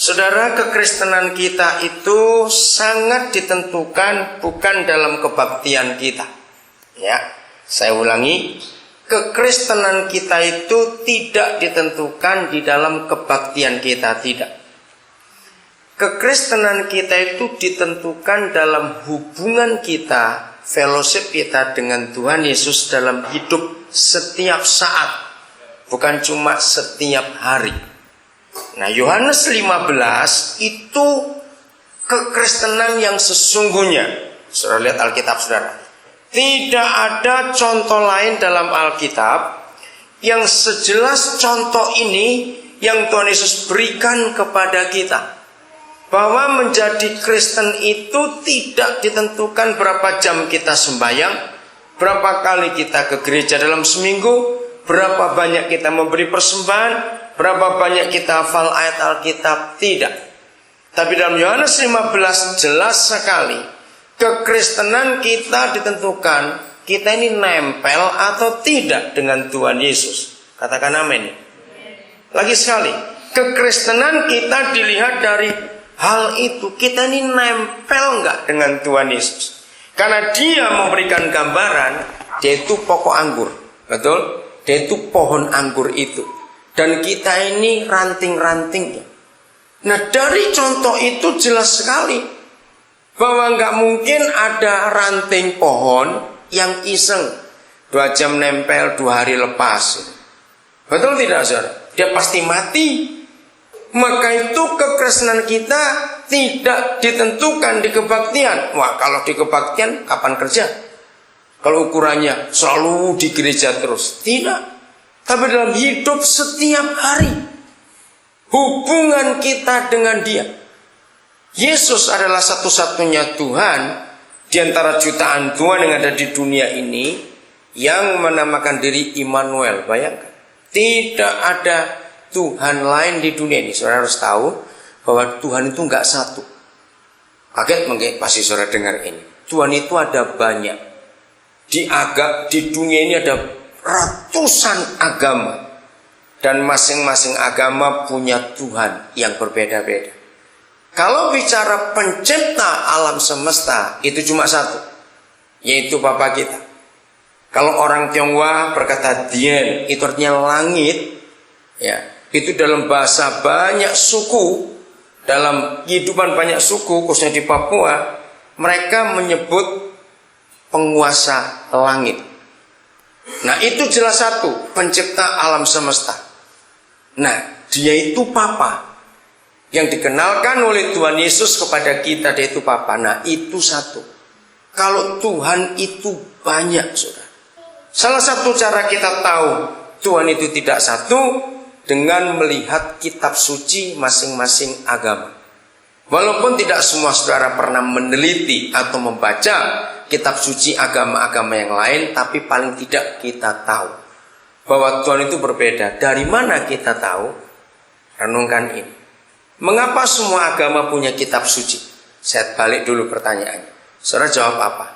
Saudara, kekristenan kita itu sangat ditentukan bukan dalam kebaktian kita. Ya, saya ulangi, kekristenan kita itu tidak ditentukan di dalam kebaktian kita, tidak. Kekristenan kita itu ditentukan dalam hubungan kita, fellowship kita dengan Tuhan Yesus dalam hidup setiap saat, bukan cuma setiap hari. Nah, Yohanes 15 itu kekristenan yang sesungguhnya. Saudara lihat Alkitab, saudara. Tidak ada contoh lain dalam Alkitab yang sejelas contoh ini yang Tuhan Yesus berikan kepada kita. Bahwa menjadi Kristen itu tidak ditentukan berapa jam kita sembahyang, berapa kali kita ke gereja dalam seminggu, berapa banyak kita memberi persembahan, berapa banyak kita hafal ayat Alkitab, tidak. Tapi dalam Yohanes 15 jelas sekali, kekristenan kita ditentukan kita ini nempel atau tidak dengan Tuhan Yesus. Katakan amin. Lagi sekali, kekristenan kita dilihat dari hal itu, kita ini nempel enggak dengan Tuhan Yesus. Karena dia memberikan gambaran, dia itu pokok anggur, betul? Dia itu pohon anggur itu. Dan kita ini ranting-rantingnya. Nah, dari contoh itu jelas sekali bahwa enggak mungkin ada ranting pohon yang iseng 2 jam nempel, 2 hari lepas. Betul tidak, saudara? Dia pasti mati. Maka itu kekristenan kita tidak ditentukan di kebaktian. Wah, kalau di kebaktian kapan kerja? Kalau ukurannya selalu di gereja terus, tidak. Tapi dalam hidup setiap hari, hubungan kita dengan dia. Yesus adalah satu-satunya Tuhan di antara jutaan Tuhan yang ada di dunia ini yang menamakan diri Immanuel. Bayangkan, tidak ada Tuhan lain di dunia ini. Saudara harus tahu bahwa Tuhan itu enggak satu. Kaget mungkin pasti saudara dengar ini. Tuhan itu ada banyak. Di dunia ini ada ratusan agama. Dan masing-masing agama punya Tuhan yang berbeda-beda. Kalau bicara pencipta alam semesta, itu cuma satu, yaitu Bapa kita. Kalau orang Tionghoa berkata Dien, itu artinya langit. Ya, itu dalam bahasa banyak suku, dalam kehidupan banyak suku, khususnya di Papua, mereka menyebut penguasa langit. Nah, itu jelas satu, pencipta alam semesta. Nah, dia itu Papa yang dikenalkan oleh Tuhan Yesus kepada kita, dia itu Papa. Nah, itu satu. Kalau Tuhan itu banyak, saudara. Salah satu cara kita tahu Tuhan itu tidak satu dengan melihat kitab suci masing-masing agama. Walaupun tidak semua saudara pernah meneliti atau membaca kitab suci agama-agama yang lain, tapi paling tidak kita tahu bahwa Tuhan itu berbeda. Dari mana kita tahu? Renungkan ini. Mengapa semua agama punya kitab suci? Saya balik dulu pertanyaannya. Saudara jawab apa?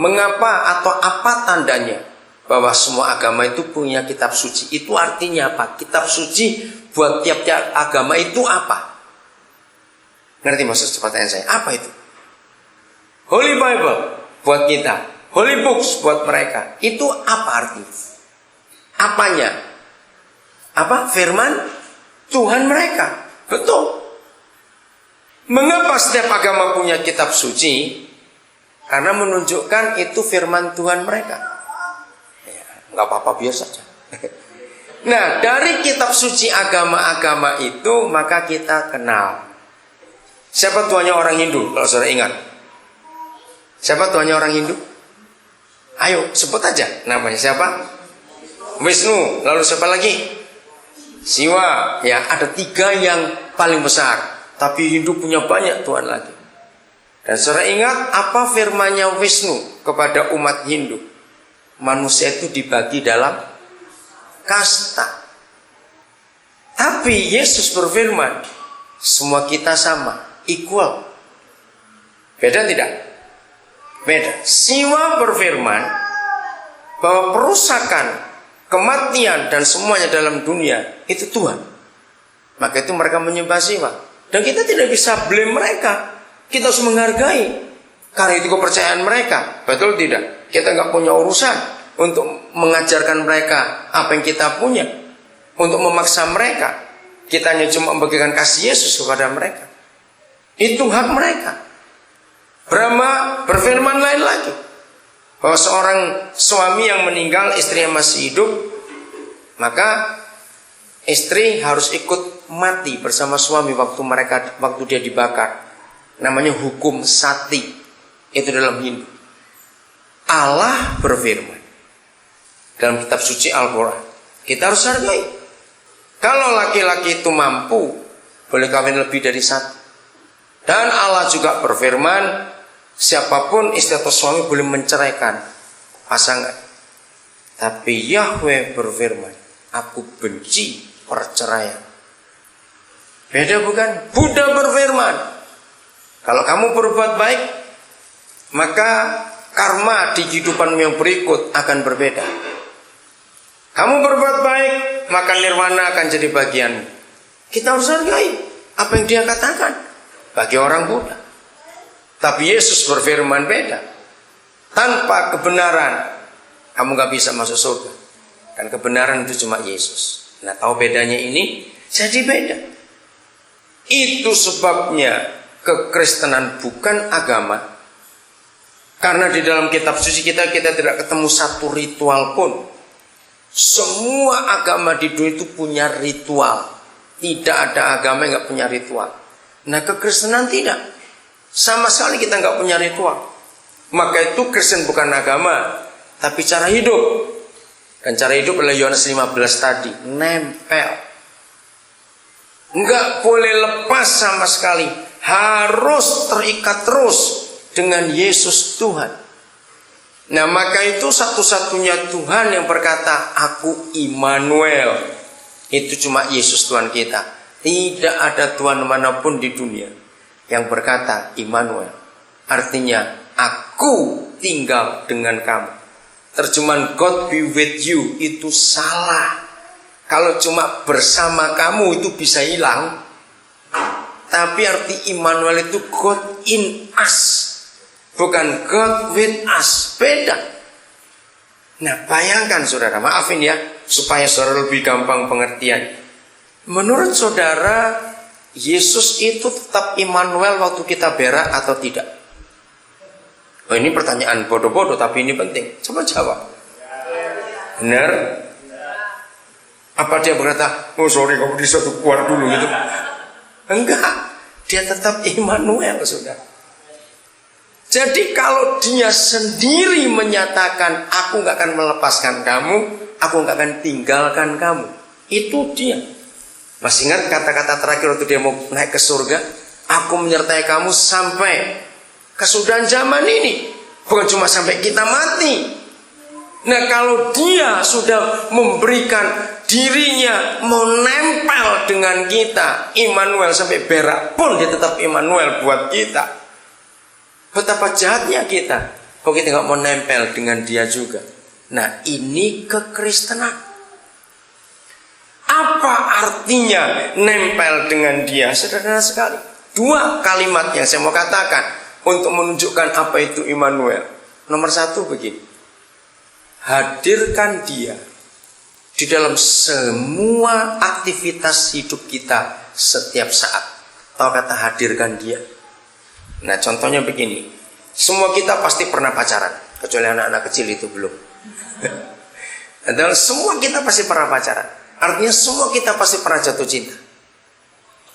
Mengapa atau apa tandanya bahwa semua agama itu punya kitab suci? Itu artinya apa? Kitab suci buat tiap-tiap agama itu apa? Ngerti maksud pertanyaan saya? Apa itu? Holy Bible buat kita, Holy Books buat mereka. Itu apa artinya? Apanya? Apa? Firman Tuhan mereka. Betul. Mengapa setiap agama punya kitab suci? Karena menunjukkan itu firman Tuhan mereka. Ya, nggak apa-apa, biasa saja. Nah, dari kitab suci agama-agama itu maka kita kenal. Siapa tuannya orang Hindu? Kalau saudara ingat, siapa tuannya orang Hindu? Ayo sebut aja namanya. Siapa? Wisnu. Lalu siapa lagi? Siwa. Ya, ada 3 yang paling besar. Tapi Hindu punya banyak Tuhan lagi. Dan saudara ingat apa firmannya Wisnu kepada umat Hindu? Manusia itu dibagi dalam kasta. Tapi Yesus berfirman, semua kita sama, equal. Beda tidak? Beda. Siwa berfirman bahwa perusakan, kematian dan semuanya dalam dunia itu Tuhan. Maka itu mereka menyembah Siwa. Dan kita tidak bisa blame mereka. Kita harus menghargai. Karena itu kepercayaan mereka. Betul tidak? Kita nggak punya urusan untuk mengajarkan mereka apa yang kita punya. Untuk memaksa mereka. Kita hanya cuma membagikan kasih Yesus kepada mereka. Itu hak mereka. Brahma berfirman lain lagi. Bahwa seorang suami yang meninggal, istrinya masih hidup, maka istri harus ikut mati bersama suami waktu dia dibakar. Namanya hukum sati. Itu dalam Hindu. Allah berfirman dalam kitab suci Al-Quran. Kita harus hargai. Kalau laki-laki itu mampu, boleh kawin lebih dari satu. Dan Allah juga berfirman, siapapun istri atau suami boleh menceraikan pasangan. Tapi Yahweh berfirman, aku benci perceraian. Beda bukan? Buddha berfirman, kalau kamu berbuat baik, maka karma di kehidupan yang berikut akan berbeda. Kamu berbuat baik, maka nirwana akan jadi bagianmu. Kita harus hargai apa yang dia katakan bagi orang Buddha. Tapi Yesus berfirman beda. Tanpa kebenaran kamu gak bisa masuk surga. Dan kebenaran itu cuma Yesus. Nah, tahu bedanya ini? Jadi beda. Itu sebabnya kekristenan bukan agama. Karena di dalam kitab suci kita tidak ketemu satu ritual pun. Semua agama di dunia itu punya ritual. Tidak ada agama yang gak punya ritual. Nah, kekristenan tidak. Sama sekali kita gak punya ritual. Maka itu Kristen bukan agama, tapi cara hidup. Dan cara hidup adalah Yohanes 15 tadi. Nempel. Nggak boleh lepas sama sekali. Harus terikat terus dengan Yesus Tuhan. Nah, maka itu satu-satunya Tuhan yang berkata, aku Immanuel. Itu cuma Yesus Tuhan kita. Tidak ada Tuhan manapun di dunia yang berkata Immanuel. Artinya, aku tinggal dengan kamu. Terjemahan God be with you itu salah. Kalau cuma bersama kamu itu bisa hilang. Tapi arti Immanuel itu God in us, bukan God with us. Beda. Nah, bayangkan saudara, maafin ya, supaya saudara lebih gampang pengertian. Menurut saudara, Yesus itu tetap Immanuel waktu kita berak atau tidak? Oh, ini pertanyaan bodoh-bodoh, tapi ini penting. Coba jawab. Benar? Apa dia berkata, oh sorry kamu disuruh keluar dulu gitu? Enggak. Dia tetap Immanuel, saudara. Jadi kalau dia sendiri menyatakan, aku gak akan melepaskan kamu, aku gak akan tinggalkan kamu. Itu dia. Masih ingat kata-kata terakhir waktu dia mau naik ke surga? Aku menyertai kamu sampai kesudahan zaman ini. Bukan cuma sampai kita mati. Nah, kalau dia sudah memberikan dirinya menempel dengan kita, Immanuel sampai berak pun dia tetap Immanuel buat kita. Betapa jahatnya kita kalau kita nggak mau nempel dengan dia juga. Nah, ini kekristenan. Apa artinya nempel dengan dia? Sederhana sekali. Dua kalimat yang saya mau katakan untuk menunjukkan apa itu Immanuel. Nomor satu begini. Hadirkan dia di dalam semua aktivitas hidup kita setiap saat. Tahu kata hadirkan dia? Nah, contohnya begini. Semua kita pasti pernah pacaran, kecuali anak-anak kecil itu belum. Dan semua kita pasti pernah pacaran. Artinya semua kita pasti pernah jatuh cinta.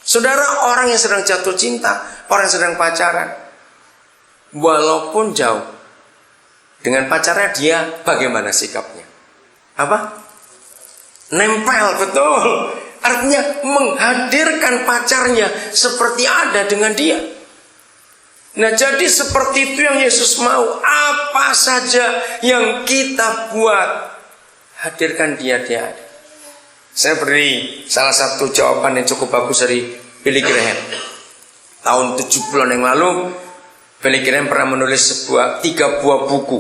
Saudara, orang yang sedang jatuh cinta, orang yang sedang pacaran, walaupun jauh, dengan pacarnya dia bagaimana sikapnya? Apa? Nempel, betul. Artinya menghadirkan pacarnya seperti ada dengan dia. Nah, jadi seperti itu yang Yesus mau. Apa saja yang kita buat, hadirkan dia ada. Saya beri salah satu jawaban yang cukup bagus dari Billy Graham. Tahun 70-an yang lalu, Billy Graham pernah menulis 3 buah buku.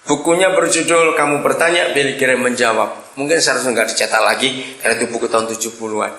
Bukunya berjudul Kamu Bertanya, Billy Graham Menjawab. Mungkin seharusnya nggak dicetak lagi, karena itu buku tahun 70-an.